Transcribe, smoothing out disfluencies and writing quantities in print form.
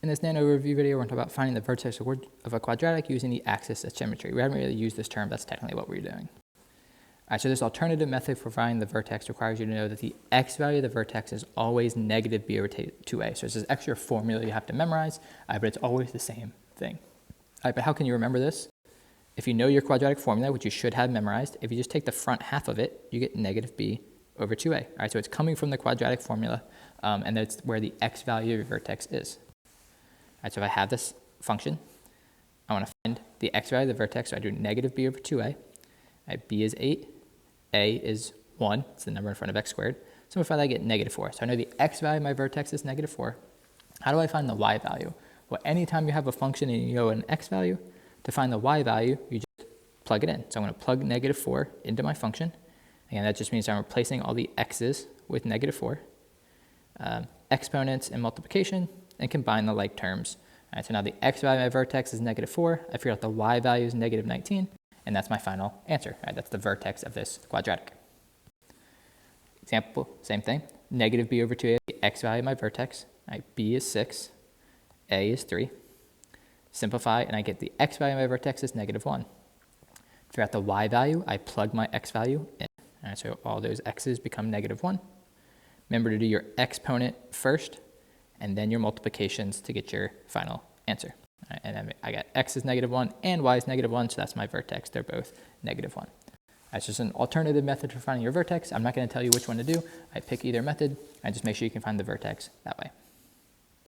In this Nano review video, we're going to talk about finding the vertex of a quadratic using the axis as symmetry. We haven't really used this term, that's technically what we're doing. All right, so this alternative method for finding the vertex requires you to know that the x value of the vertex is always negative b over 2a. So it's this extra formula you have to memorize, but it's always the same thing. All right, but how can you remember this? If you know your quadratic formula, which you should have memorized, if you just take the front half of it, you get negative b over 2a. All right, so it's coming from the quadratic formula, and that's where the x value of your vertex is. All right, so if I have this function, I want to find the x value of the vertex, so I do negative b over 2a. All right, b is 8, a is 1, it's the number in front of x squared. Simplify that, I get negative 4. So I know the x value of my vertex is negative 4. How do I find the y value? Well, anytime you have a function and you know an x value, to find the y value, you just plug it in. So I'm going to plug negative 4 into my function. Again, that just means I'm replacing all the x's with negative 4, exponents and multiplication, and combine the like terms. All right, so now the x value of my vertex is negative 4. I figured out the y value is negative 19, and that's my final answer. All right, that's the vertex of this quadratic. Example, same thing. Negative b over 2a, the x value of my vertex. All right, b is 6, a is 3. Simplify, and I get the x value of my vertex is negative 1. Figure out the y value, I plug my x value in. All right, so all those x's become negative 1. Remember to do your exponent first, and then your multiplications to get your final answer. All right, and then I got x is negative 1 and y is negative 1, so that's my vertex. They're both negative 1. That's just an alternative method for finding your vertex. I'm not going to tell you which one to do. I pick either method, and just make sure you can find the vertex that way.